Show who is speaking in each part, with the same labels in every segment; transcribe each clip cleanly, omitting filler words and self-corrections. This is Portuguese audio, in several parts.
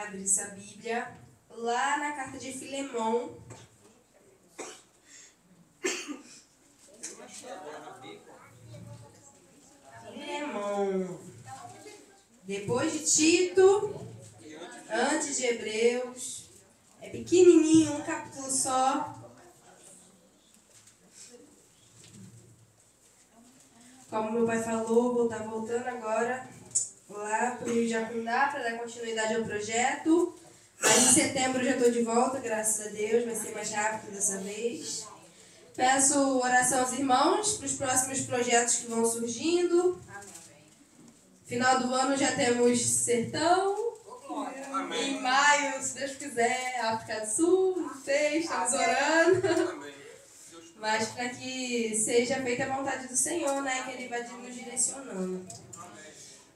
Speaker 1: abrir sua Bíblia lá na carta de Filemão. Filemão. Depois de Tito, antes de Hebreus. É pequenininho, um capítulo só. Como meu pai falou, vou estar voltando agora lá para o Rio Jacundá para dar continuidade ao projeto. Mas em setembro já estou de volta, graças a Deus, vai ser mais rápido dessa vez. Peço oração aos irmãos para os próximos projetos que vão surgindo. Final do ano já temos Sertão. Amém. Em maio, se Deus quiser, África do Sul, não sei, estamos orando. Amém. Mas para que seja feita a vontade do Senhor, né? Que Ele vai nos direcionando.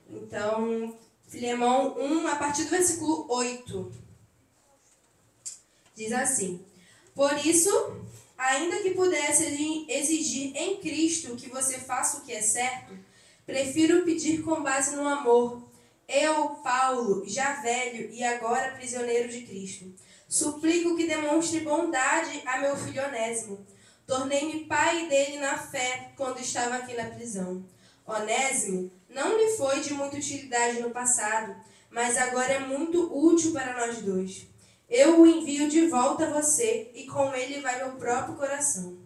Speaker 1: Então, Filemão 1, a partir do versículo 8. Diz assim: Por isso, ainda que pudesse exigir em Cristo que você faça o que é certo, prefiro pedir com base no amor. Eu, Paulo, já velho e agora prisioneiro de Cristo, suplico que demonstre bondade a meu filho Onésimo. Tornei-me pai dele na fé quando estava aqui na prisão. Onésimo não lhe foi de muita utilidade no passado, mas agora é muito útil para nós dois. Eu o envio de volta a você e com ele vai meu próprio coração.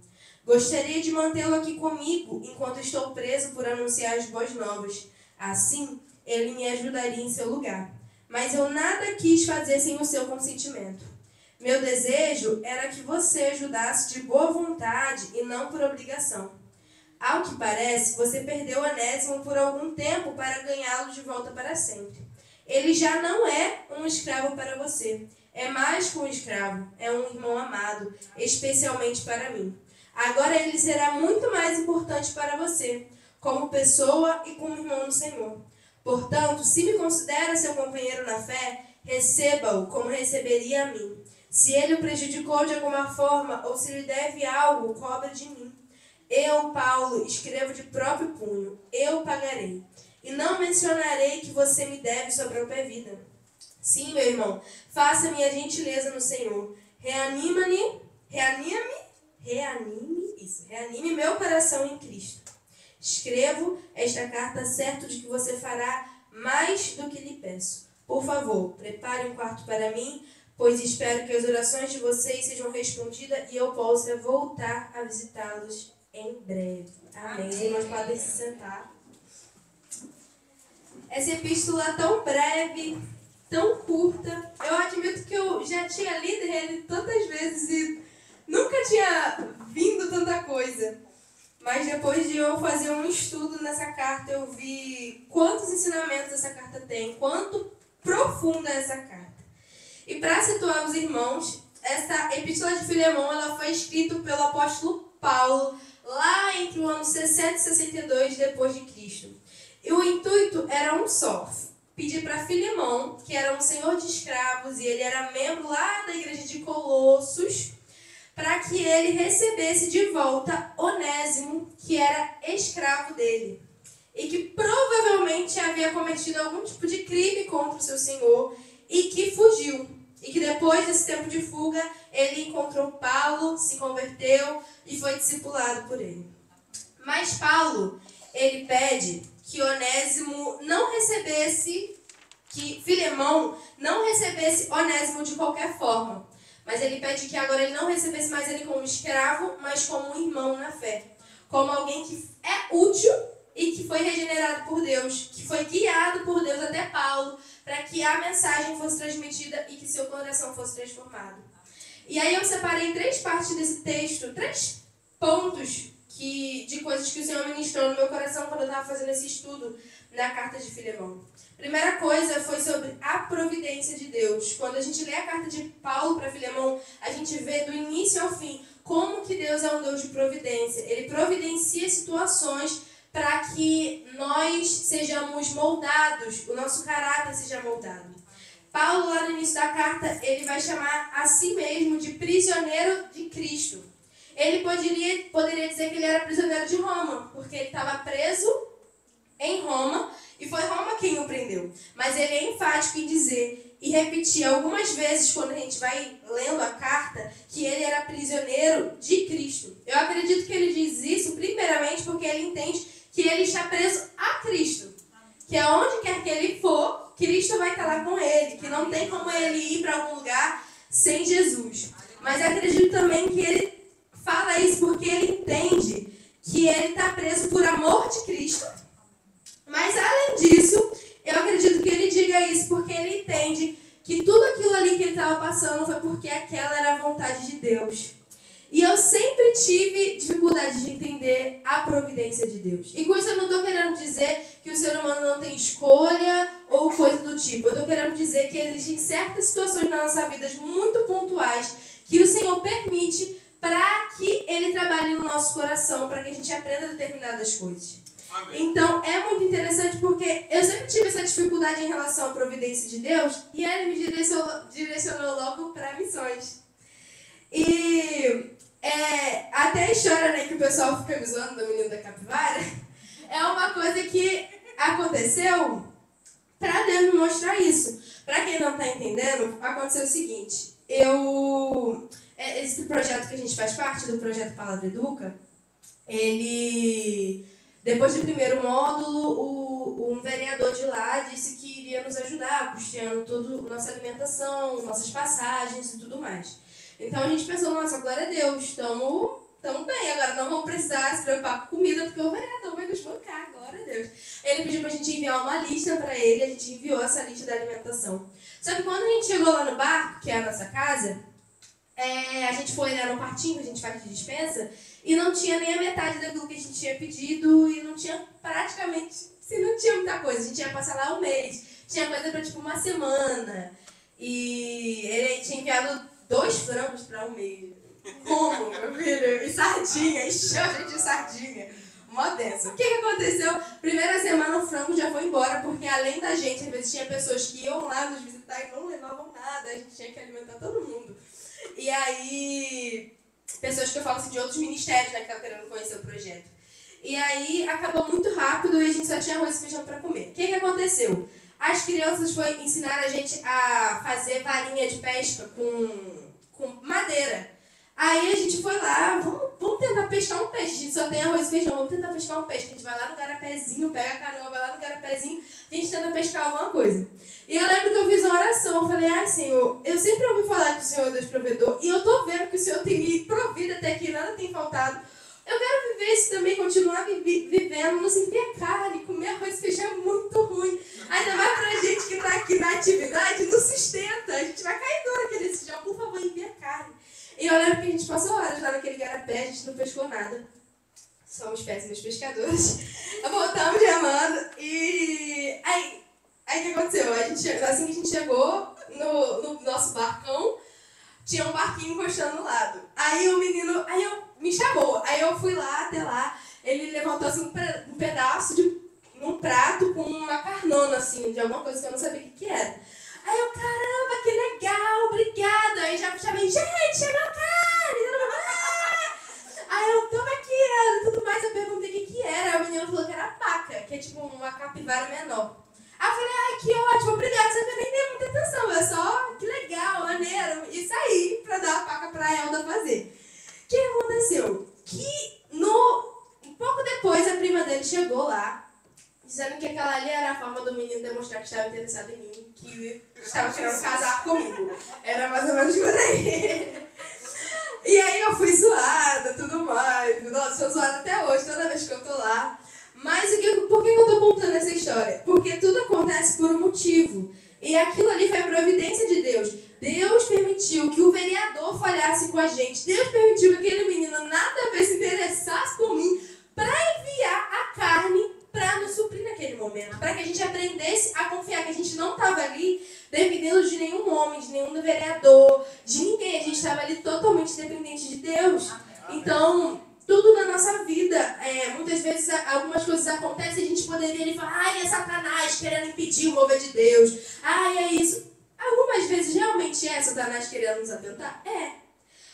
Speaker 1: Gostaria de mantê-lo aqui comigo enquanto estou preso por anunciar as boas novas. Assim, ele me ajudaria em seu lugar. Mas eu nada quis fazer sem o seu consentimento. Meu desejo era que você ajudasse de boa vontade e não por obrigação. Ao que parece, você perdeu Onésimo por algum tempo para ganhá-lo de volta para sempre. Ele já não é um escravo para você. É mais que um escravo, é um irmão amado, especialmente para mim. Agora ele será muito mais importante para você, como pessoa e como irmão do Senhor. Portanto, se me considera seu companheiro na fé, receba-o como receberia a mim. Se ele o prejudicou de alguma forma ou se lhe deve algo, cobra de mim. Eu, Paulo, escrevo de próprio punho. Eu pagarei. E não mencionarei que você me deve sua própria vida. Sim, meu irmão, faça-me a gentileza no Senhor. Reanime meu coração em Cristo. Escrevo esta carta certo de que você fará mais do que lhe peço. Por favor, prepare um quarto para mim, pois espero que as orações de vocês sejam respondidas e eu possa voltar a visitá-los em breve. Amém. Os irmãos podem se sentar. Essa epístola tão breve, tão curta, eu admito que eu já tinha lido ele tantas vezes e nunca tinha vindo tanta coisa. Mas depois de eu fazer um estudo nessa carta, eu vi quantos ensinamentos essa carta tem, quanto profunda é essa carta. E para situar os irmãos, essa epístola de Filemão ela foi escrita pelo apóstolo Paulo lá entre o ano 60 e 62 depois de Cristo. E o intuito era um só: pedir para Filemão, que era um senhor de escravos e ele era membro lá da igreja de Colossos, para que ele recebesse de volta Onésimo, que era escravo dele, e que provavelmente havia cometido algum tipo de crime contra o seu senhor e que fugiu. E que depois desse tempo de fuga, ele encontrou Paulo, se converteu e foi discipulado por ele. Mas Paulo, ele pede que Onésimo não recebesse, que Filemão não recebesse Onésimo de qualquer forma. Mas ele pede que agora ele não recebesse mais ele como escravo, mas como um irmão na fé. Como alguém que é útil e que foi regenerado por Deus, que foi guiado por Deus até Paulo, para que a mensagem fosse transmitida e que seu coração fosse transformado. E aí eu separei 3 partes desse texto, 3 pontos de coisas que o Senhor ministrou no meu coração quando eu estava fazendo esse estudo na carta de Filemão. Primeira coisa foi sobre a providência de Deus. Quando a gente lê a carta de Paulo para Filemão, a gente vê do início ao fim como que Deus é um Deus de providência. Ele providencia situações para que nós sejamos moldados, o nosso caráter seja moldado. Paulo, lá no início da carta, ele vai chamar a si mesmo de prisioneiro de Cristo. Ele poderia dizer que ele era prisioneiro de Roma, porque ele estava preso em Roma, e foi Roma quem o prendeu. Mas ele é enfático em dizer e repetir algumas vezes quando a gente vai lendo a carta que ele era prisioneiro de Cristo. Eu acredito que ele diz isso primeiramente porque ele entende que ele está preso a Cristo. Que aonde quer que ele for, Cristo vai estar lá com ele. Que não tem como ele ir para algum lugar sem Jesus. Mas acredito também que ele fala isso porque ele entende que ele está preso por amor de Cristo. Mas além disso, eu acredito que ele diga isso porque ele entende que tudo aquilo ali que ele estava passando foi porque aquela era a vontade de Deus. E eu sempre tive dificuldade de entender a providência de Deus. E com isso eu não estou querendo dizer que o ser humano não tem escolha ou coisa do tipo. Eu estou querendo dizer que existem certas situações na nossa vida muito pontuais que o Senhor permite para que Ele trabalhe no nosso coração, para que a gente aprenda determinadas coisas. Amém. Então, é muito interessante porque eu sempre tive essa dificuldade em relação à providência de Deus e Ele me direcionou logo para missões. E até a história, né, que o pessoal fica me zoando do menino da capivara é uma coisa que aconteceu para Deus me mostrar isso. Para quem não está entendendo, aconteceu o seguinte. Esse projeto que a gente faz parte, do projeto Palavra Educa, depois do primeiro módulo, um vereador de lá disse que iria nos ajudar, custeando toda a nossa alimentação, nossas passagens e tudo mais. Então a gente pensou, nossa, glória a Deus, estamos bem, agora não vamos precisar se preocupar com comida, porque o vereador vai nos bancar, glória a Deus. Ele pediu pra gente enviar uma lista para ele, a gente enviou essa lista da alimentação. Só que quando a gente chegou lá no bar, que é a nossa casa, a gente foi lá no partinho que a gente faz de dispensa e não tinha nem a metade daquilo que a gente tinha pedido e não tinha praticamente, não tinha muita coisa. A gente ia passar lá um mês, tinha coisa pra tipo uma semana e ele tinha enviado 2 frangos pra um mês. Como, meu filho? E sardinha, encheu a gente de sardinha. Mó denso. O que aconteceu? Primeira semana o frango já foi embora, porque além da gente, às vezes tinha pessoas que iam lá nos visitar e não levavam nada, a gente tinha que alimentar todo mundo. E aí, pessoas que eu falo assim, de outros ministérios, né, que estavam querendo conhecer o projeto. E aí, acabou muito rápido e a gente só tinha arroz e feijão para comer. O que aconteceu? As crianças foram ensinar a gente a fazer varinha de pesca com madeira. Aí a gente foi lá, vamos tentar pescar um peixe. A gente só tem arroz e feijão, vamos tentar pescar um peixe. A gente vai lá no garapézinho, pega a canoa, vai lá no garapézinho, a gente tenta pescar alguma coisa. E eu lembro que eu fiz uma oração, eu falei, Senhor, eu sempre ouvi falar que o Senhor é Deus provedor, e eu tô vendo que o Senhor tem me provido até aqui, nada tem faltado. Eu quero viver isso também, continuar vivendo, não sentir carne, comer arroz e feijão é muito ruim. Ainda mais pra gente que tá aqui na atividade, não sustenta, a gente vai cair duro aquele feijão, por favor, envia carne. E eu lembro que a gente passou horas lá naquele garapé, a gente não pescou nada. Somos péssimos pescadores. Voltamos remando e aí o que aconteceu? Assim que a gente chegou no nosso barcão, tinha um barquinho encostando no lado. Aí o menino, me chamou. Aí eu fui lá até lá, ele levantou assim um pedaço num prato com uma carnona assim, de alguma coisa que eu não sabia o que era. Aí eu, caramba, que legal, obrigada. Aí já chamei, gente, chegou a carne. Aí eu, toma aqui, e tudo mais. Eu perguntei o que era. Aí o menino falou que era paca, que é tipo uma capivara menor. Aí eu falei, que ótimo, obrigada. Você nem deu muita atenção, é só, que legal, maneiro. E saí pra dar a paca pra Elda fazer. O que aconteceu? Um pouco depois a prima dele chegou lá, dizendo que aquela ali era a forma do menino demonstrar que estava interessado em mim, que estava querendo casar comigo. Era mais ou menos por aí. E aí eu fui zoada, tudo mais. Nossa, sou zoada até hoje, toda vez que eu tô lá. Mas por que eu tô contando essa história? Porque tudo acontece por um motivo. E aquilo ali foi a providência de Deus. Deus permitiu que o vereador falhasse com a gente. Deus permitiu que aquele menino nada a ver se interessasse por mim para enviar a carne para nos suprir naquele momento. Para que a gente aprendesse a confiar que a gente não estava ali dependendo de nenhum homem, de nenhum vereador, de ninguém. A gente estava ali totalmente dependente de Deus. Então, tudo na nossa vida, muitas vezes algumas coisas acontecem e a gente poderia falar, é Satanás querendo impedir o mover de Deus. É isso. Algumas vezes realmente é Satanás querendo nos atentar?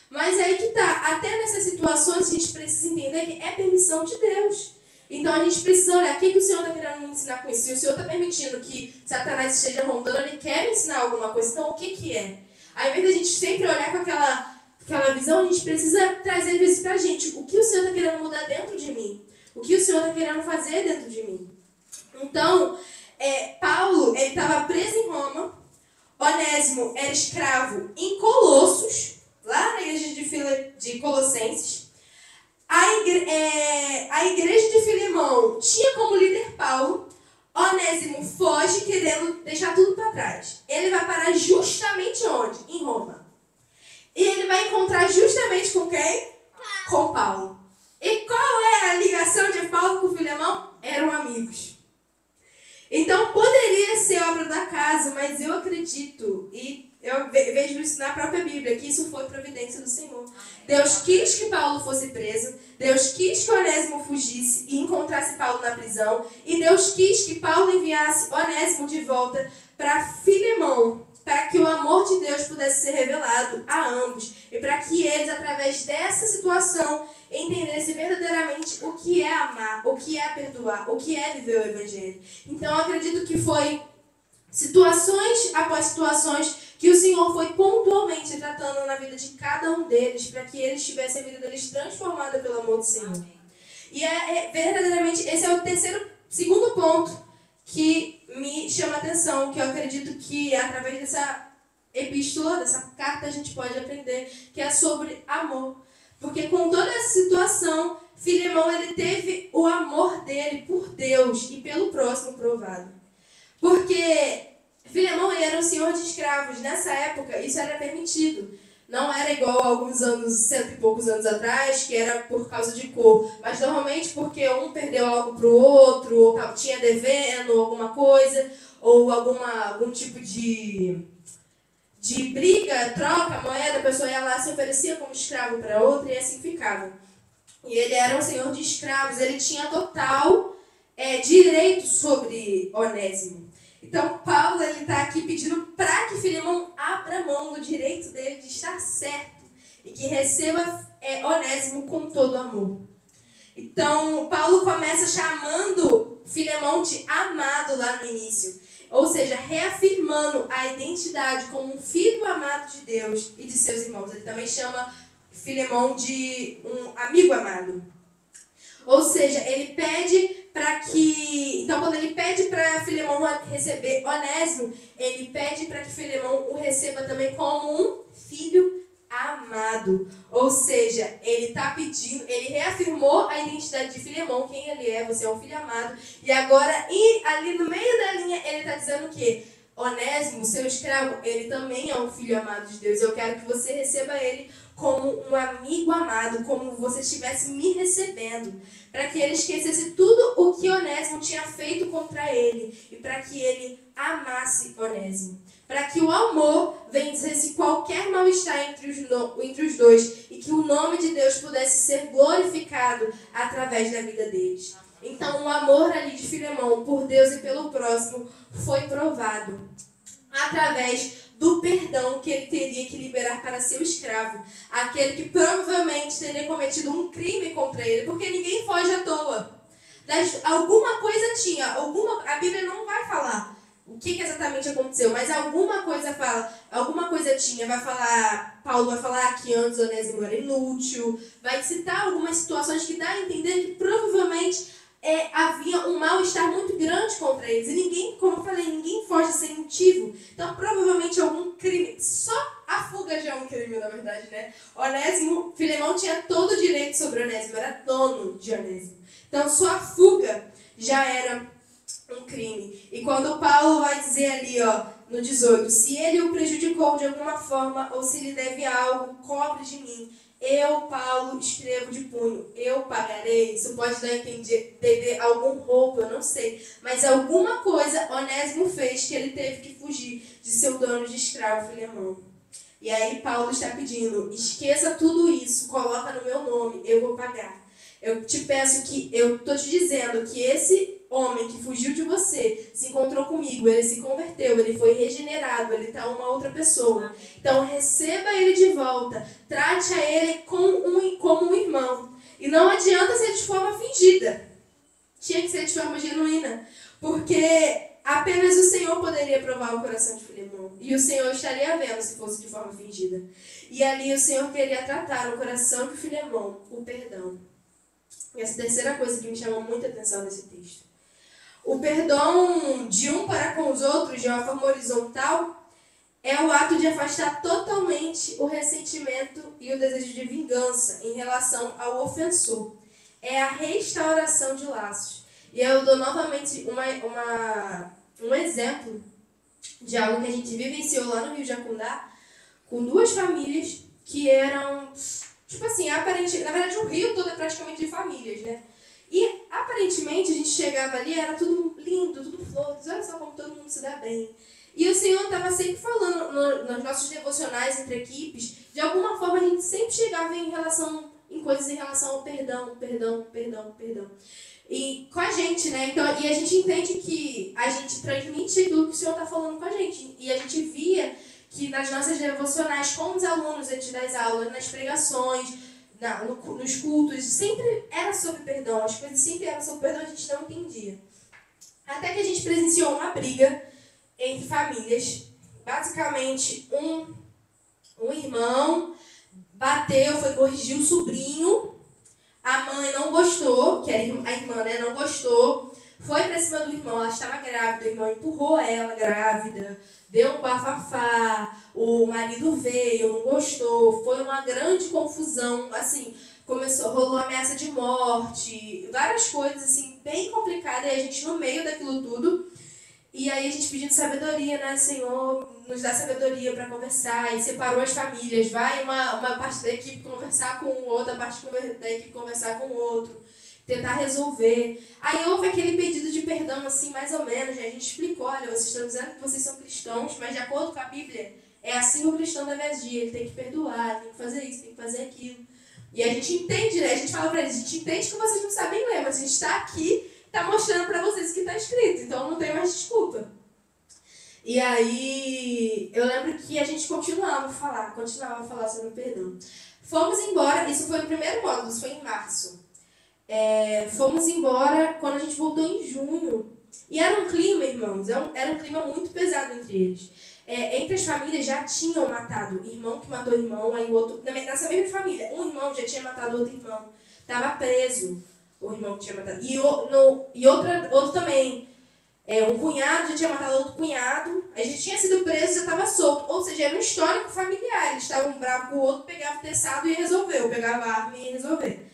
Speaker 1: Mas aí que tá. Até nessas situações a gente precisa entender que é permissão de Deus. Então a gente precisa olhar o que o Senhor está querendo me ensinar com isso. Se o Senhor está permitindo que Satanás esteja rondando, ele quer me ensinar alguma coisa. Então o que é? Ao invés da gente sempre olhar com aquela visão, a gente precisa trazer isso pra gente. O que o Senhor está querendo mudar dentro de mim? O que o Senhor está querendo fazer dentro de mim? Então, Paulo, ele estava preso em Roma. Onésimo era escravo em Colossos, lá na igreja de Colossenses. A igreja de Filemão tinha como líder Paulo. Onésimo foge querendo deixar tudo para trás. Ele vai parar justamente onde? Em Roma. E ele vai encontrar justamente com quem? Com Paulo. E qual é a ligação de Paulo com Filemão? Eram amigos. Então poderia ser obra do acaso, mas eu acredito, e eu vejo isso na própria Bíblia, que isso foi providência do Senhor. Deus quis que Paulo fosse preso, Deus quis que Onésimo fugisse e encontrasse Paulo na prisão, e Deus quis que Paulo enviasse Onésimo de volta para Filemão, para que o amor de Deus pudesse ser revelado a ambos, e para que eles, através dessa situação, entendessem verdadeiramente o que é amar, o que é perdoar, o que é viver o Evangelho. Então, eu acredito que foi situações após situações que o Senhor foi pontualmente tratando na vida de cada um deles, para que eles tivessem a vida deles transformada pelo amor do Senhor. Amém. E verdadeiramente, esse é o segundo ponto que me chama a atenção, que eu acredito que através dessa epístola, dessa carta, a gente pode aprender, que é sobre amor. Porque com toda essa situação, Filemão, ele teve o amor dele por Deus e pelo próximo provado. Porque Filemão, ele era um senhor de escravos. Nessa época, isso era permitido. Não era igual a alguns anos, 100 e poucos anos atrás, que era por causa de cor. Mas normalmente porque um perdeu algo para o outro, ou tinha devendo alguma coisa, ou algum tipo de briga, troca, moeda, a pessoa ia lá, se oferecia como escravo para outra e assim ficava. E ele era um senhor de escravos, ele tinha total direito sobre Onésimo. Então, Paulo está aqui pedindo para que Filemão abra mão do direito dele de estar certo e que receba Onésimo com todo amor. Então, Paulo começa chamando Filemão de amado lá no início. Ou seja, reafirmando a identidade como um filho amado de Deus e de seus irmãos. Ele também chama Filemão de um amigo amado. Ou seja, ele pede para que... Então, quando ele pede para Filemão receber Onésimo, ele pede para que Filemão o receba também como um filho amado. Ou seja, ele está pedindo, ele reafirmou a identidade de Filemão, quem ele é, você é um filho amado. E agora, ali no meio da linha, ele está dizendo que Onésimo, seu escravo, ele também é um filho amado de Deus. Eu quero que você receba ele como um amigo amado, como você estivesse me recebendo, para que ele esquecesse tudo o que Onésimo tinha feito contra ele e para que ele amasse Onésimo, para que o amor vencesse qualquer mal-estar entre os dois e que o nome de Deus pudesse ser glorificado através da vida deles. Então o amor ali de Filemão por Deus e pelo próximo foi provado através do perdão que ele teria que liberar para seu escravo, aquele que provavelmente teria cometido um crime contra ele, porque ninguém foge à toa. Alguma coisa tinha, a Bíblia não vai falar o que exatamente aconteceu, mas alguma coisa fala, alguma coisa tinha, Paulo vai falar que antes Onésimo era inútil, vai citar algumas situações que dá a entender que provavelmente havia um mal-estar muito grande contra eles. E ninguém, como eu falei, ninguém foge sem motivo. Então, provavelmente algum crime. Só a fuga já é um crime, na verdade, né? Filemão tinha todo o direito sobre Onésimo, era dono de Onésimo. Então, só a fuga já era um crime. E quando Paulo vai dizer ali, no 18, se ele o prejudicou de alguma forma ou se lhe deve algo, cobre de mim. Eu, Paulo, escrevo de punho, eu pagarei. Isso pode dar a entender algum roubo, eu não sei. Mas alguma coisa Onésimo fez que ele teve que fugir de seu dono de escravo, Filemão. E aí Paulo está pedindo, esqueça tudo isso, coloca no meu nome, eu vou pagar. Eu te peço que, eu estou te dizendo que esse homem que fugiu de você se encontrou comigo, ele se converteu, ele foi regenerado, ele está uma outra pessoa. Então receba ele de volta, trate a ele como um irmão. E não adianta ser de forma fingida. tinha que ser de forma genuína, porque apenas o Senhor poderia provar o coração de Filemão, e o Senhor estaria vendo se fosse de forma fingida. E ali o Senhor queria tratar no coração de Filemão o perdão. E essa terceira coisa que me chamou muita atenção nesse texto. O perdão de um para com os outros, de uma forma horizontal, é o ato de afastar totalmente o ressentimento e o desejo de vingança em relação ao ofensor. É a restauração de laços. E eu dou novamente um exemplo de algo que a gente vivenciou lá no Rio Jacundá, com duas famílias que eram, tipo assim, aparentemente, na verdade o Rio todo é praticamente de famílias, né? E aparentemente a gente chegava ali, era tudo lindo, tudo flores, olha só como todo mundo se dá bem. E o Senhor estava sempre falando nos nossos devocionais entre equipes, de alguma forma a gente sempre chegava em coisas em relação ao perdão. E com a gente, né? Então, e a gente entende que a gente transmite aquilo que o Senhor está falando com a gente. E a gente via que nas nossas devocionais, com os alunos antes das aulas, nas pregações, nos cultos, sempre era sobre perdão. As coisas sempre eram sobre perdão, a gente não entendia. Até que a gente presenciou uma briga entre famílias. Basicamente, um irmão bateu, foi corrigir o sobrinho. A mãe não gostou, que era a irmã, né, não gostou. Foi pra cima do irmão, ela estava grávida, o irmão empurrou ela grávida, deu um bafafá, o marido veio, não gostou, foi uma grande confusão, assim, rolou ameaça de morte, várias coisas, assim, bem complicadas, e a gente no meio daquilo tudo. E aí a gente pedindo sabedoria, né, Senhor, nos dá sabedoria para conversar, e separou as famílias, vai uma parte da equipe conversar com outra parte da equipe conversar com o outro, tentar resolver. Aí houve aquele pedido de perdão, assim, mais ou menos, né? A gente explicou, olha, vocês estão dizendo que vocês são cristãos, mas de acordo com a Bíblia, é assim o cristão deve agir, ele tem que perdoar, tem que fazer isso, tem que fazer aquilo. E a gente entende, né, a gente fala para eles, a gente entende que vocês não sabem ler, mas a gente está aqui, está mostrando para vocês o que está escrito, então não tem mais desculpa. E aí, eu lembro que a gente continuava a falar sobre o perdão. Fomos embora, isso foi no primeiro módulo, isso foi em março. Fomos embora quando a gente voltou em junho. E era um clima, irmãos, era um clima muito pesado entre eles. Entre as famílias já tinham matado o irmão que matou o irmão, aí o outro, nessa mesma família, um irmão já tinha matado outro irmão. Estava preso o irmão que tinha matado. E outro também. Um cunhado já tinha matado outro cunhado, aí já tinha sido preso, já estava solto. Ou seja, era um histórico familiar. Eles estavam bravos com o outro, pegava o teçado e ia resolver, ou pegava a arma e ia resolver.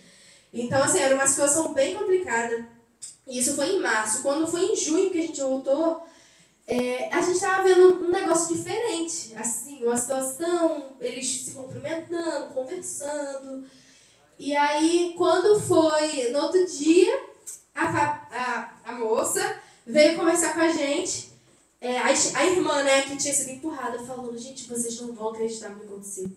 Speaker 1: Então, assim, era uma situação bem complicada. E isso foi em março. Quando foi em junho que a gente voltou, a gente estava vendo um negócio diferente. Assim, uma situação, eles se cumprimentando, conversando. E aí, quando foi no outro dia, a moça veio conversar com a gente. A irmã, né, que tinha sido empurrada, falou, gente, vocês não vão acreditar no que aconteceu.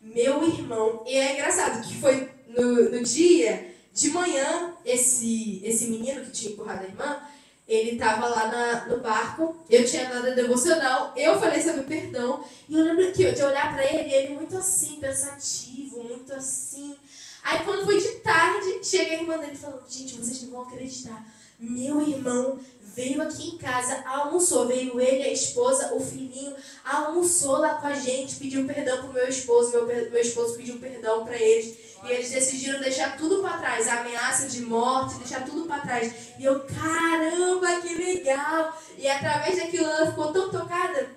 Speaker 1: Meu irmão, e é engraçado que foi no dia de manhã, esse menino que tinha empurrado a irmã, ele estava lá no barco, eu tinha dado a devocional, eu falei sobre perdão, e eu lembro que de olhar para ele muito assim, pensativo, muito assim. Aí quando foi de tarde, chega a irmã dele falando, gente, vocês não vão acreditar, meu irmão veio aqui em casa, almoçou, veio ele, a esposa, o filhinho, almoçou lá com a gente, pediu perdão pro meu esposo, meu esposo pediu perdão para eles, e eles decidiram deixar tudo para trás, a ameaça de morte, deixar tudo para trás. E eu, caramba, que legal! E através daquilo ela ficou tão tocada,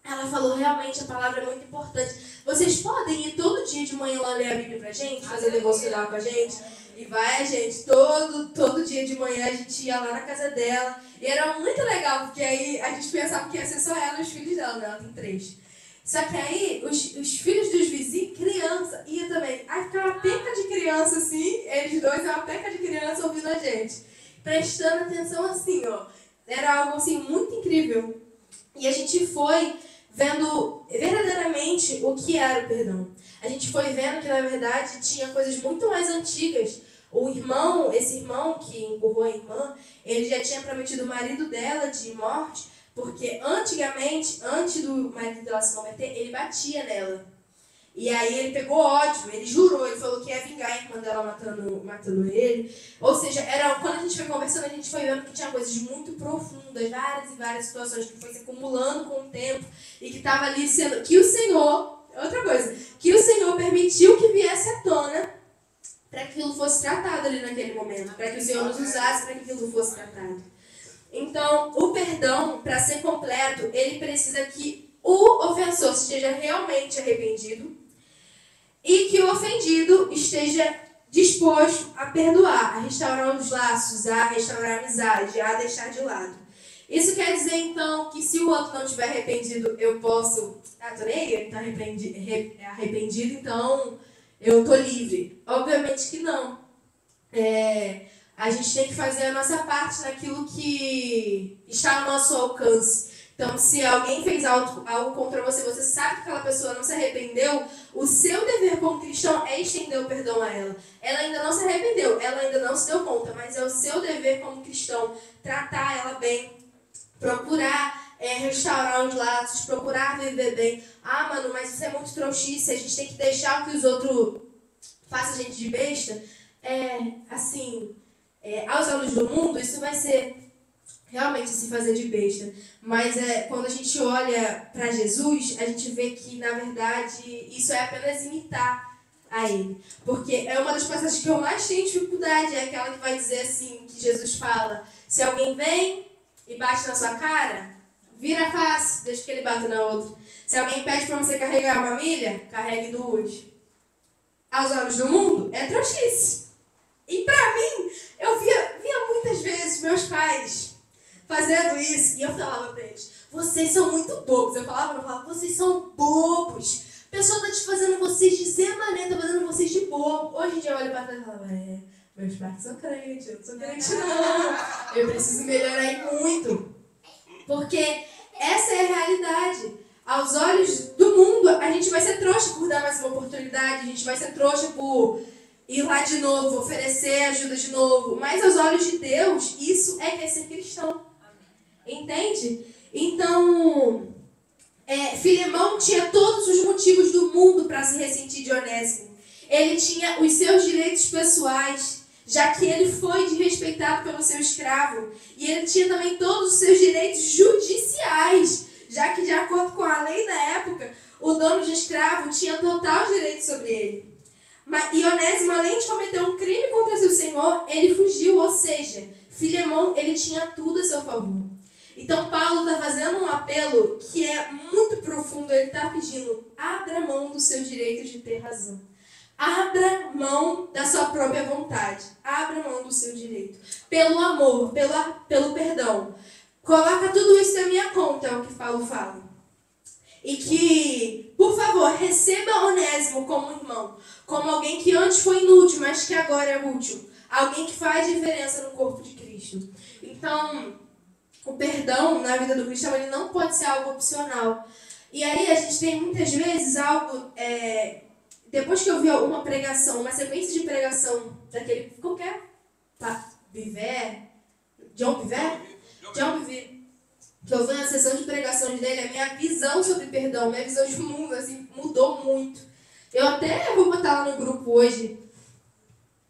Speaker 1: ela falou, realmente a palavra é muito importante. Vocês podem ir todo dia de manhã lá ler a Bíblia pra gente, fazer devocional com a gente? E vai, gente, todo dia de manhã a gente ia lá na casa dela. E era muito legal, porque aí a gente pensava que ia ser só ela e os filhos dela, né? Ela tem 3. Só que aí os filhos dos vizinhos, criança, ia também. Aí ficava uma penca de criança assim, eles dois, uma penca de criança ouvindo a gente. Prestando atenção assim, ó. Era algo assim muito incrível. E a gente foi vendo verdadeiramente o que era o perdão. A gente foi vendo que, na verdade, tinha coisas muito mais antigas. Esse irmão que empurrou a irmã, ele já tinha prometido o marido dela de morte, porque antigamente, antes do marido dela se converter, ele batia nela. E aí ele pegou ódio, ele jurou, ele falou que ia vingar a irmã dela matando ele. Ou seja, quando a gente foi conversando, a gente foi vendo que tinha coisas muito profundas, várias e várias situações que foi se acumulando com o tempo e que estava ali sendo... Que o Senhor, outra coisa, que o Senhor permitiu que viesse à tona para que aquilo fosse tratado ali naquele momento, para que o Senhor nos usasse para que aquilo fosse tratado. Então, o perdão, para ser completo, ele precisa que o ofensor esteja realmente arrependido e que o ofendido esteja disposto a perdoar, a restaurar os laços, a restaurar a amizade, a deixar de lado. Isso quer dizer, então, que se o outro não estiver arrependido, eu posso... tô nem aí, ele está arrependido, então eu tô livre. Obviamente que não. A gente tem que fazer a nossa parte naquilo que está ao nosso alcance. Então, se alguém fez algo contra você, você sabe que aquela pessoa não se arrependeu, o seu dever como cristão é estender o perdão a ela. Ela ainda não se arrependeu, ela ainda não se deu conta, mas é o seu dever como cristão tratar ela bem, procurar restaurar os laços, procurar viver bem. Ah, mano, mas isso é muito trouxice, a gente tem que deixar que os outros façam a gente de besta. Aos olhos do mundo, isso vai ser realmente se fazer de besta. Mas quando a gente olha para Jesus, a gente vê que, na verdade, isso é apenas imitar a ele. Porque é uma das passagens que eu mais tenho dificuldade, é aquela que vai dizer assim, que Jesus fala: se alguém vem e bate na sua cara, vira a face, deixa que ele bata na outra. Se alguém pede para você carregar uma milha, carregue duas. Aos olhos do mundo, é trouxice. E pra mim, eu via muitas vezes meus pais fazendo isso, e eu falava pra eles: vocês são muito bobos. Eu falava, vocês são bobos. A pessoa tá te fazendo vocês de Zé Mané, tá fazendo vocês de bobo. Hoje em dia eu olho pra trás e falo: meus pais são crentes, eu não sou crente não. Eu preciso melhorar muito. Porque essa é a realidade. Aos olhos do mundo, a gente vai ser trouxa por dar mais uma oportunidade, a gente vai ser trouxa por ir lá de novo, oferecer ajuda de novo. Mas aos olhos de Deus, isso é que é ser cristão. Entende? Então, Filemão tinha todos os motivos do mundo para se ressentir de Onésimo. Ele tinha os seus direitos pessoais, já que ele foi desrespeitado pelo seu escravo. E ele tinha também todos os seus direitos judiciais, já que, de acordo com a lei da época, o dono de escravo tinha total direito sobre ele. E Onésimo, além de cometer um crime contra seu senhor, ele fugiu, ou seja, Filemão, ele tinha tudo a seu favor. Então Paulo está fazendo um apelo que é muito profundo. Ele está pedindo: abra mão do seu direito de ter razão. Abra mão da sua própria vontade. Abra mão do seu direito. Pelo amor, pelo perdão. Coloca tudo isso na minha conta, é o que Paulo fala. E que, por favor, receba Onésimo como irmão. Como alguém que antes foi inútil, mas que agora é útil. Alguém que faz diferença no corpo de Cristo. Então, o perdão na vida do cristão, ele não pode ser algo opcional. E aí a gente tem muitas vezes algo... depois que eu vi uma pregação, uma sequência de pregação daquele... Como que é? John Bevere, que eu vi na sessão de pregações dele, a minha visão sobre perdão, minha visão de mundo, assim, mudou muito. Eu até vou botar lá no grupo hoje,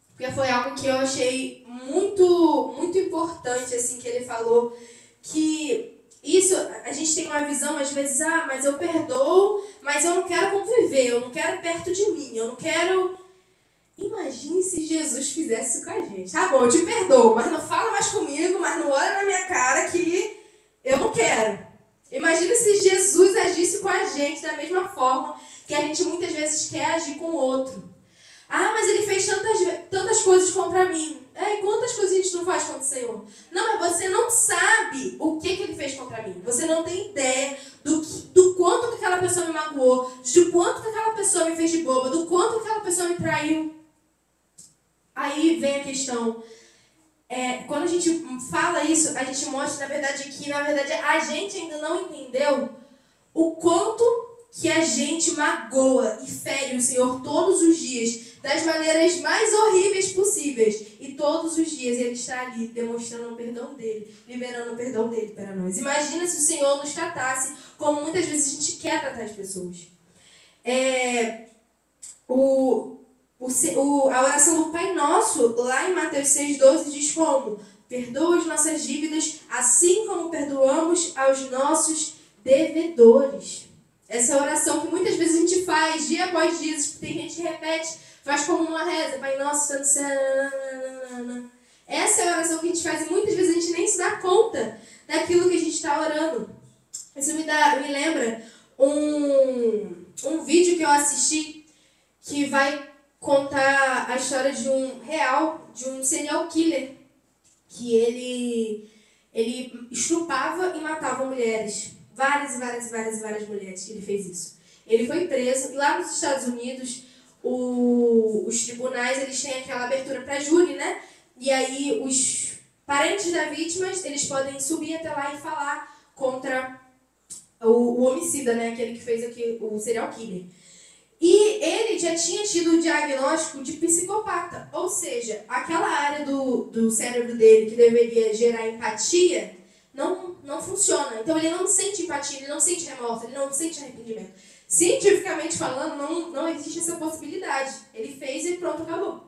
Speaker 1: porque foi algo que eu achei muito, muito importante, assim, que ele falou, que isso, a gente tem uma visão, às vezes, mas eu perdoo, mas eu não quero conviver, eu não quero perto de mim, eu não quero... Imagine se Jesus fizesse isso com a gente. Tá bom, eu te perdoo, mas não fala mais comigo, mas não olha na minha cara que eu não quero. Imagina se Jesus agisse com a gente da mesma forma que a gente muitas vezes quer agir com o outro. Mas ele fez tantas coisas contra mim. E quantas coisas a gente não faz contra o Senhor? Não, mas você não sabe o que ele fez contra mim. Você não tem ideia do quanto que aquela pessoa me magoou, do quanto que aquela pessoa me fez de boba, do quanto que aquela pessoa me traiu. Aí vem a questão. Quando a gente fala isso, a gente mostra, na verdade, que a gente ainda não entendeu o quanto que a gente magoa e fere o Senhor todos os dias, das maneiras mais horríveis possíveis. E todos os dias Ele está ali demonstrando o perdão dEle, liberando o perdão dEle para nós. Imagina se o Senhor nos tratasse como muitas vezes a gente quer tratar as pessoas. A oração do Pai Nosso, lá em Mateus 6,12, diz como? Perdoa as nossas dívidas, assim como perdoamos aos nossos devedores. Essa é a oração que muitas vezes a gente faz, dia após dia, tem gente que repete, faz como uma reza, Pai Nosso, Santo Céu. Essa é a oração que a gente faz e muitas vezes a gente nem se dá conta daquilo que a gente está orando. Isso me lembra um vídeo que eu assisti que vai contar a história de um serial killer, que ele estuprava e matava mulheres. Várias mulheres que ele fez isso. Ele foi preso e lá nos Estados Unidos os tribunais eles têm aquela abertura para júri, né? E aí os parentes das vítimas eles podem subir até lá e falar contra o homicida, né? Aquele que fez aqui, o serial killer. E ele já tinha tido o diagnóstico de psicopata, ou seja, aquela área do cérebro dele que deveria gerar empatia não funciona. Então ele não sente empatia, ele não sente remorso, ele não sente arrependimento. Cientificamente falando, não existe essa possibilidade. Ele fez e pronto, acabou.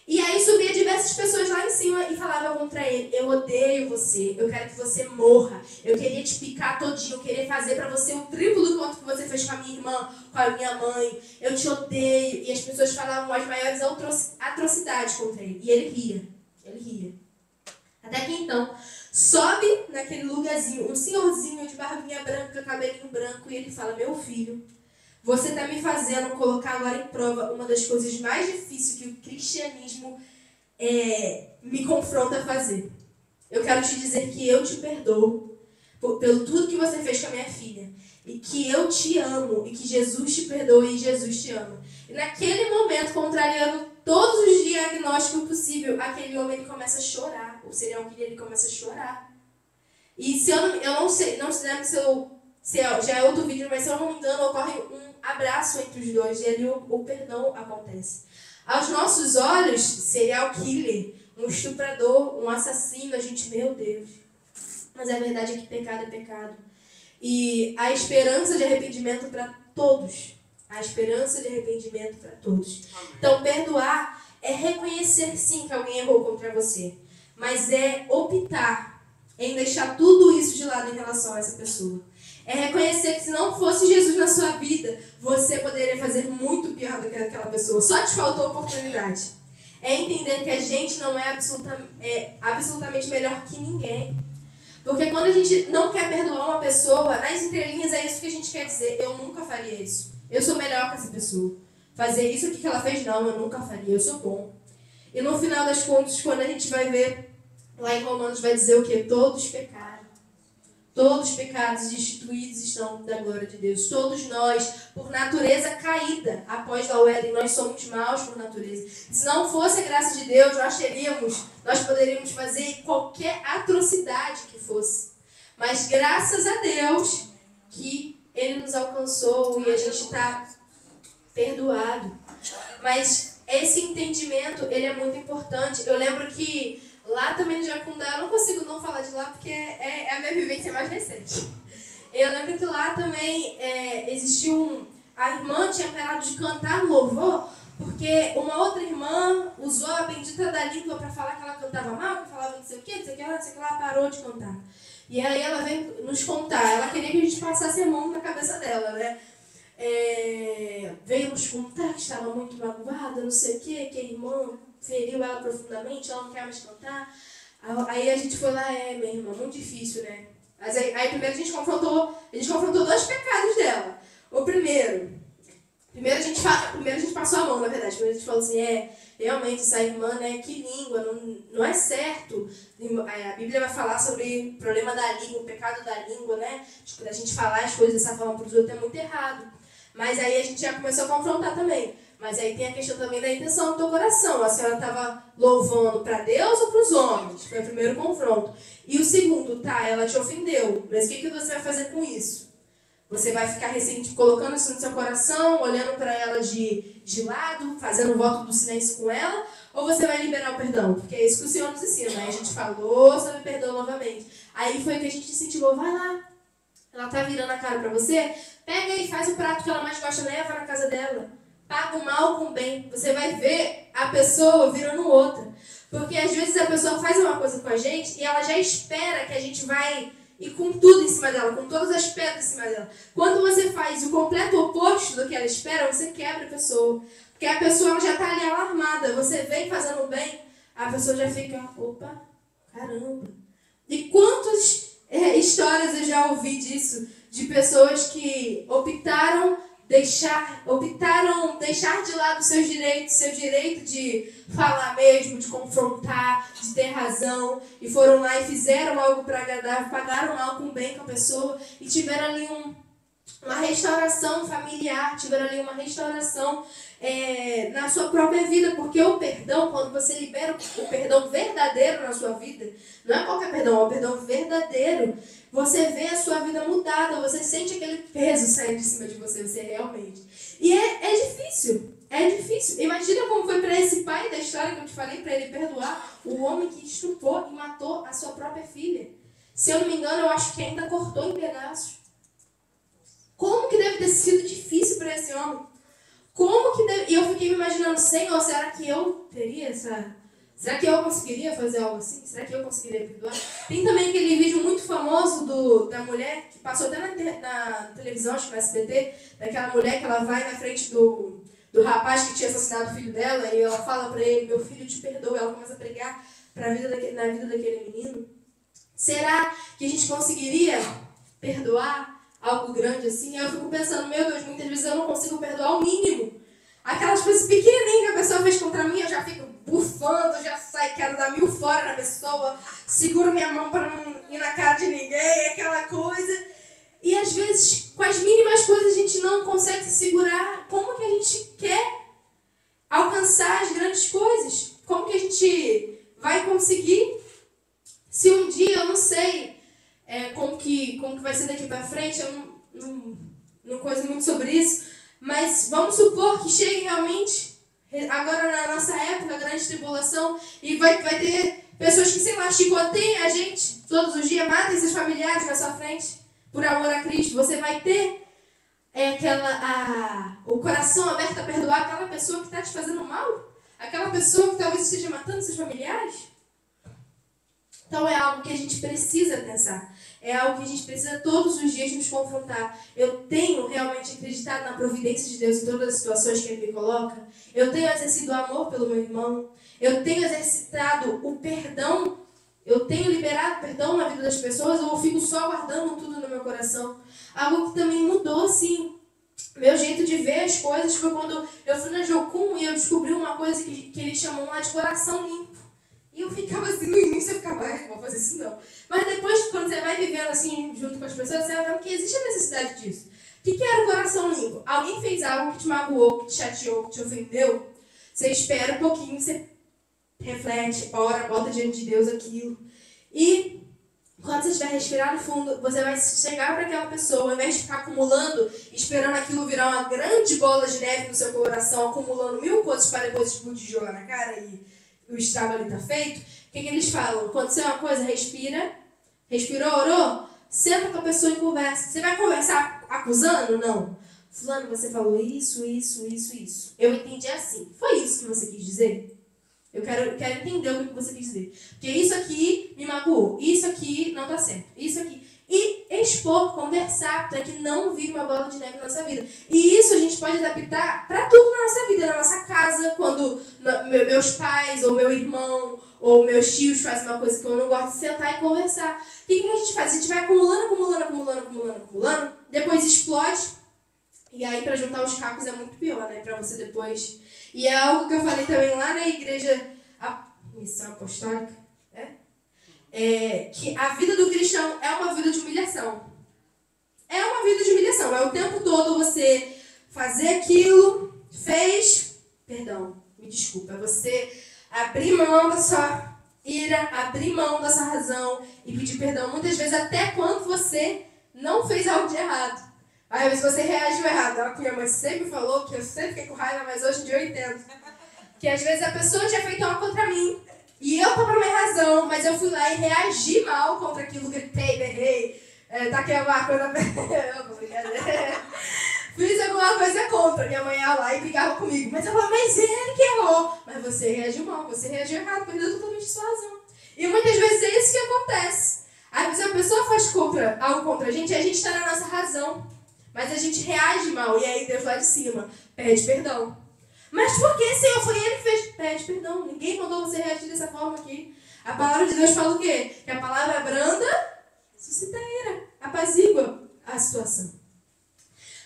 Speaker 1: E aí subia diversas pessoas lá em cima e falavam contra ele: eu odeio você, eu quero que você morra, eu queria te picar todinho, eu queria fazer pra você o triplo do quanto que você fez com a minha irmã, com a minha mãe, eu te odeio. E as pessoas falavam as maiores atrocidades contra ele. E ele ria. Até que então, sobe naquele lugarzinho, um senhorzinho de barbinha branca, cabelinho branco, e ele fala: meu filho, você está me fazendo colocar agora em prova uma das coisas mais difíceis que o cristianismo me confronta a fazer. Eu quero te dizer que eu te perdoo pelo tudo que você fez com a minha filha. E que eu te amo. E que Jesus te perdoa e Jesus te ama. E naquele momento, contrariando todos os diagnósticos possíveis, aquele homem ele começa a chorar. O serial killer ele começa a chorar. E se eu não sei, não se lembra se já é outro vídeo, mas se eu não me engano, ocorre um abraço entre os dois e ali o perdão acontece. Aos nossos olhos, serial killer, um estuprador, um assassino, a gente, meu Deus. Mas a verdade é que pecado é pecado. E a esperança de arrependimento para todos. A esperança de arrependimento para todos. Então, perdoar é reconhecer sim que alguém errou contra você. Mas é optar em deixar tudo isso de lado em relação a essa pessoa. É reconhecer que se não fosse Jesus na sua vida, você poderia fazer muito pior do que aquela pessoa. Só te faltou oportunidade. É entender que a gente não é absolutamente melhor que ninguém. Porque quando a gente não quer perdoar uma pessoa, nas entrelinhas é isso que a gente quer dizer. Eu nunca faria isso. Eu sou melhor que essa pessoa. Fazer isso aqui que ela fez, não, eu nunca faria. Eu sou bom. E no final das contas, quando a gente vai ver, lá em Romanos vai dizer o quê? Todos pecaram. Todos os pecados destituídos estão da glória de Deus. Todos nós, por natureza caída, após lá o Éden, nós somos maus por natureza. Se não fosse a graça de Deus, nós poderíamos fazer qualquer atrocidade que fosse. Mas graças a Deus que Ele nos alcançou e a gente está perdoado. Mas esse entendimento, ele é muito importante. Eu lembro que lá também no Jacundá, eu não consigo não falar de lá porque é a minha vivência mais recente. Eu lembro que lá também existiu a irmã tinha parado de cantar louvor porque uma outra irmã usou a bendita da língua para falar que ela cantava mal, que falava não sei o que, não sei o que, ela parou de cantar. E aí ela veio nos contar, ela queria que a gente passasse a mão na cabeça dela, né? Veio nos contar que estava muito magoada, não sei o que a irmã feriu ela profundamente, ela não quer mais cantar. Aí a gente foi lá, minha irmã, muito difícil, né? Mas aí primeiro a gente confrontou dois pecados dela. O primeiro a gente passou a mão, na verdade. Primeiro a gente falou assim, realmente essa irmã, né, que língua, não é certo. A Bíblia vai falar sobre o problema da língua, o pecado da língua, né? A gente falar as coisas dessa forma para os outros é muito errado. Mas aí a gente já começou a confrontar também. Mas aí tem a questão também da intenção do teu coração. A senhora estava louvando para Deus ou para os homens? Foi o primeiro confronto. E o segundo, ela te ofendeu. Mas o que você vai fazer com isso? Você vai ficar ressentido, colocando isso no seu coração, olhando para ela de lado, fazendo o voto do silêncio com ela? Ou você vai liberar o perdão? Porque é isso que o Senhor nos ensina. Aí a gente falou sobre perdão novamente. Aí foi que a gente incentivou, vai lá. Ela tá virando a cara para você, pega e faz o prato que ela mais gosta, leva na casa dela. paga o mal com o bem. Você vai ver a pessoa virando outra. Porque às vezes a pessoa faz uma coisa com a gente e ela já espera que a gente vai ir com tudo em cima dela, com todas as pedras em cima dela. Quando você faz o completo oposto do que ela espera, você quebra a pessoa. Porque a pessoa ela já está ali alarmada. Você vem fazendo bem, a pessoa já fica, opa, caramba. E quantas histórias eu já ouvi disso, de pessoas que optaram deixar de lado seus direitos, seu direito de falar mesmo, de confrontar, de ter razão, e foram lá e fizeram algo para agradar, pagaram mal com bem com a pessoa, e tiveram ali uma restauração familiar, tiveram ali uma restauração na sua própria vida, porque o perdão, quando você libera o perdão verdadeiro na sua vida, não é qualquer perdão, é o perdão verdadeiro, você vê a sua vida mudada, você sente aquele peso saindo de cima de você, você realmente. E é difícil, é difícil. Imagina como foi para esse pai da história que eu te falei, para ele perdoar o homem que estuprou e matou a sua própria filha. Se eu não me engano, eu acho que ainda cortou em pedaços. Como que deve ter sido difícil para esse homem? E eu fiquei me imaginando, Senhor, será que eu teria Será que eu conseguiria fazer algo assim? Será que eu conseguiria perdoar? Tem também aquele vídeo muito famoso da mulher, que passou até na televisão, acho que no SBT, daquela mulher que ela vai na frente do rapaz que tinha assassinado o filho dela, e ela fala pra ele, meu filho te perdoa, ela começa a pregar na vida daquele menino. Será que a gente conseguiria perdoar algo grande assim? Eu fico pensando, meu Deus, muitas vezes eu não consigo perdoar o mínimo. Aquelas coisas pequenininhas que a pessoa fez contra mim, eu já fico bufando, já saio, quero dar 1000 fora na pessoa, seguro minha mão para não ir na cara de ninguém, aquela coisa. E às vezes, com as mínimas coisas, a gente não consegue se segurar. Como que a gente quer alcançar as grandes coisas? Como que a gente vai conseguir? Se um dia, eu não sei como que vai ser daqui para frente, eu não conheço muito sobre isso, mas vamos supor que chegue realmente, agora na nossa época, a grande tribulação, e vai ter pessoas que, sei lá, chicoteiam a gente todos os dias, matem seus familiares na sua frente, por amor a Cristo. Você vai ter o coração aberto a perdoar aquela pessoa que está te fazendo mal? Aquela pessoa que talvez esteja matando seus familiares? Então é algo que a gente precisa pensar. É algo que a gente precisa todos os dias nos confrontar. Eu tenho realmente acreditado na providência de Deus em todas as situações que Ele me coloca. Eu tenho exercido o amor pelo meu irmão. Eu tenho exercitado o perdão. Eu tenho liberado perdão na vida das pessoas, ou eu fico só guardando tudo no meu coração. Algo que também mudou, sim. Meu jeito de ver as coisas foi quando eu fui na Jocum e eu descobri uma coisa que eles chamam lá de coração limpo. E eu ficava assim, no início eu ficava, não vou fazer isso não. Mas depois, quando você vai vivendo assim, junto com as pessoas, você vai vendo que existe a necessidade disso. O que era o coração limpo? Alguém fez algo que te magoou, que te chateou, que te ofendeu? Você espera um pouquinho, você reflete, ora, bota diante de Deus aquilo. E quando você estiver respirando fundo, você vai chegar para aquela pessoa, ao invés de ficar acumulando, esperando aquilo virar uma grande bola de neve no seu coração, acumulando 1000 coisas para depois explodir, jogar na cara e o estrago ali está feito. O que eles falam? Aconteceu uma coisa, respira. Respirou, orou? Senta com a pessoa e conversa. Você vai conversar acusando? Não. Fulano, você falou isso. Eu entendi assim. Foi isso que você quis dizer? Eu quero entender o que você quis dizer. Porque isso aqui me magoou. Isso aqui não está certo. Isso aqui. E expor, conversar, para que não vire uma bola de neve na nossa vida. E isso a gente pode adaptar para tudo na nossa vida, na nossa casa, quando meus pais, ou meu irmão, ou meus tios fazem uma coisa que eu não gosto, de sentar e conversar. O que a gente faz? A gente vai acumulando, depois explode, e aí para juntar os cacos é muito pior, né? Para você depois. E é algo que eu falei também lá na igreja, a missão apostólica, que a vida do cristão é uma vida de humilhação. É uma vida de humilhação. É o tempo todo você fazer aquilo, me desculpa, é você abrir mão da sua ira, abrir mão da sua razão e pedir perdão. Muitas vezes até quando você não fez algo de errado. Aí, às vezes você reagiu errado. Olha que minha mãe sempre falou, que eu sempre fiquei com raiva, mas hoje em dia eu entendo. Que às vezes a pessoa tinha feito algo contra mim. E eu estava na minha razão, mas eu fui lá e reagi mal contra aquilo, gritei, berrei, taquei uma coisa... fiz alguma coisa contra. Minha mãe ia lá e brigava comigo. Mas eu falava, mas ele que errou. Mas você reagiu mal, você reagiu errado, perdeu totalmente sua razão. E muitas vezes é isso que acontece. Às vezes a pessoa faz algo contra a gente está na nossa razão. Mas a gente reage mal. E aí Deus lá de cima pede perdão. Mas por que, Senhor? Foi ele que fez. Pede perdão. Ninguém mandou você reagir dessa forma aqui. A palavra de Deus fala o quê? Que a palavra branda suscita ira, apazigua a situação.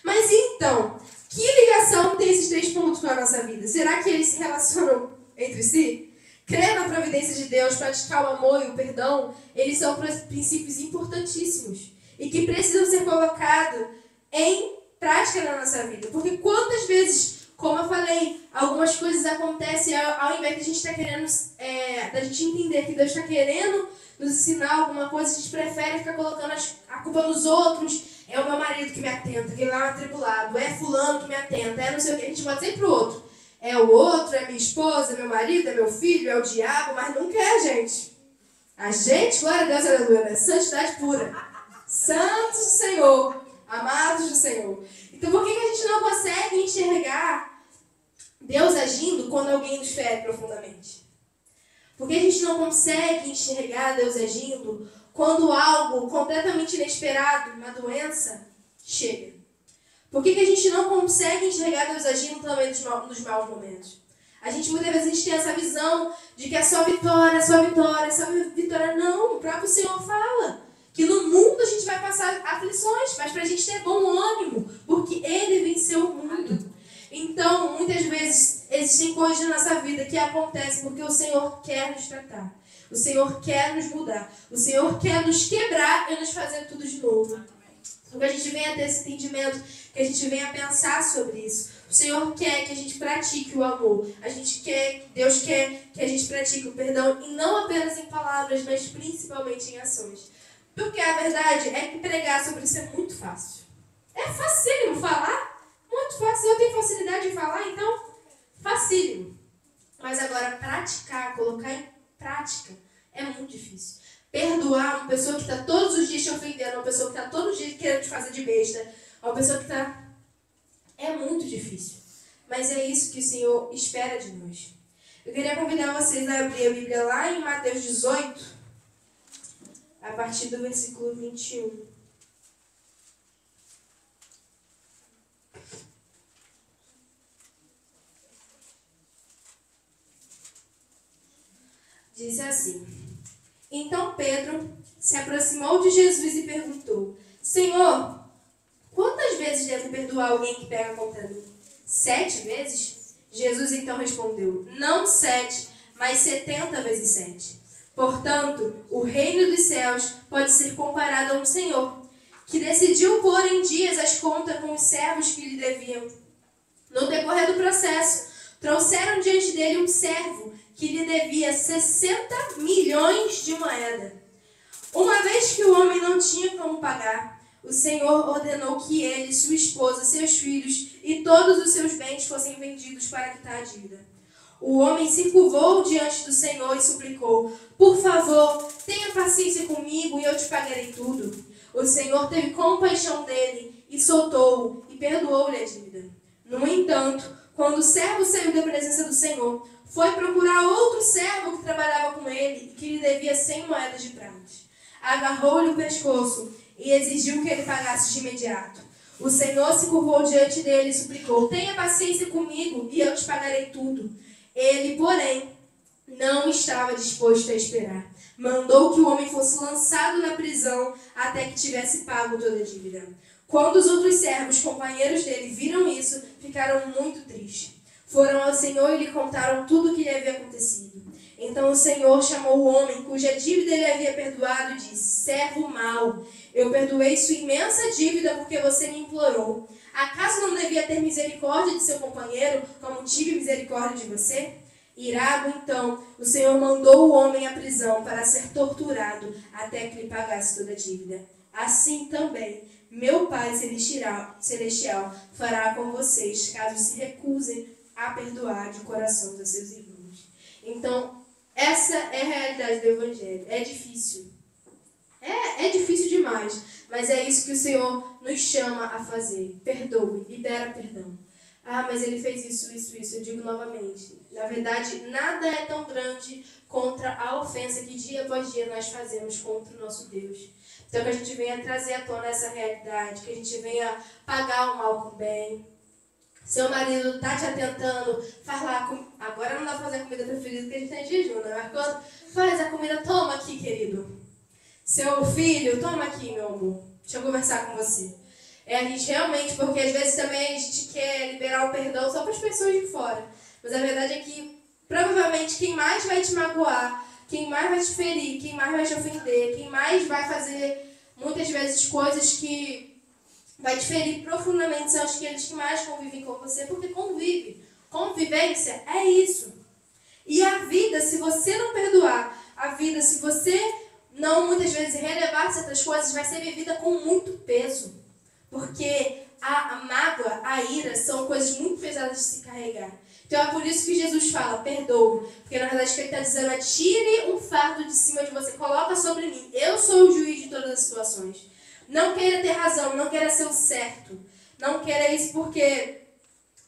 Speaker 1: Mas então, que ligação tem esses 3 pontos com a nossa vida? Será que eles se relacionam entre si? Crer na providência de Deus, praticar o amor e o perdão, eles são princípios importantíssimos e que precisam ser colocados em prática na nossa vida. Porque quantas vezes, como eu falei, algumas coisas acontecem ao invés de a gente estar querendo, da gente entender que Deus está querendo nos ensinar alguma coisa, a gente prefere ficar colocando a culpa nos outros. É o meu marido que me atenta, que ele é um atribulado, é fulano que me atenta, é não sei o que, a gente pode dizer pro outro. É o outro, é minha esposa, é meu marido, é meu filho, é o diabo, mas nunca é a gente. A gente, glória a Deus, aleluia, é santidade pura. Santos do Senhor, amados do Senhor. Então por que a gente não consegue enxergar Deus agindo quando alguém nos fere profundamente? Por que a gente não consegue enxergar Deus agindo quando algo completamente inesperado, uma doença, chega? Por que a gente não consegue enxergar Deus agindo também nos maus momentos? A gente muitas vezes tem essa visão de que é só vitória, só vitória, só vitória. Não, o próprio Senhor fala que no mundo a gente vai passar aflições, mas para a gente ter bom ânimo, porque Ele venceu o mundo. Então, muitas vezes, existem coisas na nossa vida que acontecem porque o Senhor quer nos tratar. O Senhor quer nos mudar. O Senhor quer nos quebrar e nos fazer tudo de novo. Então, que a gente venha ter esse entendimento, que a gente venha pensar sobre isso. O Senhor quer que a gente pratique o amor. Deus quer que a gente pratique o perdão, e não apenas em palavras, mas principalmente em ações. Porque a verdade é que pregar sobre isso é muito fácil. É facílimo falar. Muito fácil, eu tenho facilidade de falar, então facílimo. Mas agora praticar, colocar em prática, é muito difícil. Perdoar uma pessoa que está todos os dias te ofendendo, uma pessoa que está todos os dias querendo te fazer de besta, uma pessoa que está... É muito difícil. Mas é isso que o Senhor espera de nós. Eu queria convidar vocês a abrir a Bíblia lá em Mateus 18, a partir do versículo 21. Diz assim: Então Pedro se aproximou de Jesus e perguntou: Senhor, quantas vezes devo perdoar alguém que pega contra mim? 7 vezes? Jesus então respondeu: Não 7, mas 70 vezes 7. Portanto, o reino dos céus pode ser comparado a um senhor que decidiu pôr em dias as contas com os servos que lhe deviam. No decorrer do processo, trouxeram diante dele um servo que lhe devia 60 milhões de moedas. Uma vez que o homem não tinha como pagar, o Senhor ordenou que ele, sua esposa, seus filhos e todos os seus bens fossem vendidos para quitar a dívida. O homem se curvou diante do Senhor e suplicou: Por favor, tenha paciência comigo e eu te pagarei tudo. O Senhor teve compaixão dele e soltou-o e perdoou-lhe a dívida. No entanto, quando o servo saiu da presença do Senhor, foi procurar outro servo que trabalhava com ele e que lhe devia 100 moedas de prata. Agarrou-lhe o pescoço e exigiu que ele pagasse de imediato. O Senhor se curvou diante dele e suplicou: Tenha paciência comigo e eu te pagarei tudo. Ele, porém, não estava disposto a esperar. Mandou que o homem fosse lançado na prisão até que tivesse pago toda a dívida. Quando os outros servos, companheiros dele, viram isso, ficaram muito tristes. Foram ao Senhor e lhe contaram tudo o que lhe havia acontecido. Então o Senhor chamou o homem, cuja dívida ele havia perdoado, e disse: Servo mau, eu perdoei sua imensa dívida porque você me implorou. Acaso não devia ter misericórdia de seu companheiro, como tive misericórdia de você? Irado, então, o Senhor mandou o homem à prisão para ser torturado até que lhe pagasse toda a dívida. Assim também, meu Pai Celestial fará com vocês, caso se recusem a perdoar de coração dos seus irmãos. Então, essa é a realidade do Evangelho. É difícil. É difícil demais. Mas é isso que o Senhor nos chama a fazer. Perdoe, libera perdão. Ah, mas ele fez isso. Eu digo novamente. Na verdade, nada é tão grande contra a ofensa que dia após dia nós fazemos contra o nosso Deus. Então que a gente venha trazer à tona essa realidade, que a gente venha pagar o mal com o bem. Seu marido está te atentando, faz lá, agora não dá para fazer a comida preferida porque a gente está em jejum, né? Mas quando faz a comida, toma aqui, querido. Seu filho, toma aqui, meu amor. Deixa eu conversar com você. A gente realmente, porque às vezes também a gente quer liberar o perdão só para as pessoas de fora. Mas a verdade é que provavelmente quem mais vai te magoar, quem mais vai te ferir, quem mais vai te ofender, quem mais vai fazer muitas vezes coisas que vai te ferir profundamente são aqueles que mais convivem com você, porque convivência é isso. E a vida, se você não perdoar, a vida, se você não muitas vezes relevar certas coisas, vai ser vivida com muito peso. Porque a mágoa, a ira, são coisas muito pesadas de se carregar. Então é por isso que Jesus fala, perdoe. Porque na verdade o que ele está dizendo é, tire um fardo de cima de você, coloca sobre mim. Eu sou o juiz de todas as situações. Não queira ter razão, não queira ser o certo. Não queira isso porque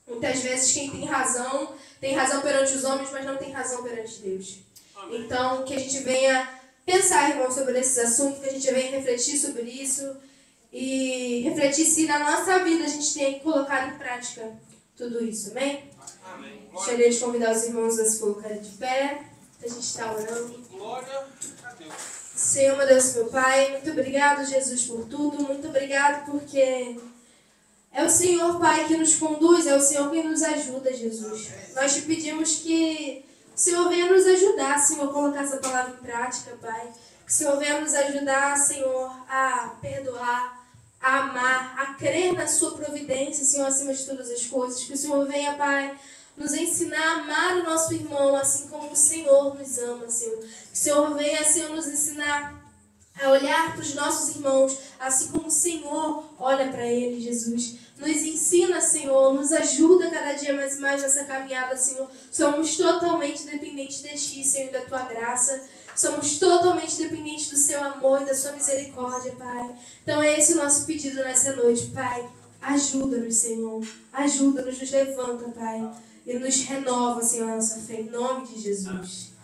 Speaker 1: muitas vezes quem tem razão perante os homens, mas não tem razão perante Deus. Amém. Então que a gente venha pensar, irmão, sobre esses assuntos, que a gente venha refletir sobre isso e refletir se na nossa vida a gente tem que colocar em prática tudo isso, amém? Amém. Gostaria de convidar os irmãos a se colocarem de pé, a gente está orando. Glória a Deus. Senhor, meu Deus, meu Pai, muito obrigado, Jesus, por tudo, muito obrigado porque é o Senhor, Pai, que nos conduz, é o Senhor que nos ajuda, Jesus. Nós te pedimos que o Senhor venha nos ajudar, Senhor, a colocar essa palavra em prática, Pai. Que o Senhor venha nos ajudar, Senhor, a perdoar, a amar, a crer na sua providência, Senhor, acima de todas as coisas. Que o Senhor venha, Pai, nos ensinar a amar o nosso irmão, assim como o Senhor nos ama, Senhor. Que o Senhor venha, Senhor, nos ensinar a olhar para os nossos irmãos, assim como o Senhor olha para eles, Jesus. Nos ensina, Senhor, nos ajuda cada dia mais e mais nessa caminhada, Senhor. Somos totalmente dependentes de Ti, Senhor, e da Tua graça. Somos totalmente dependentes do Seu amor e da Sua misericórdia, Pai. Então é esse o nosso pedido nessa noite, Pai. Ajuda-nos, Senhor. Ajuda-nos, nos levanta, Pai. E nos renova, Senhor, a nossa fé. Em nome de Jesus.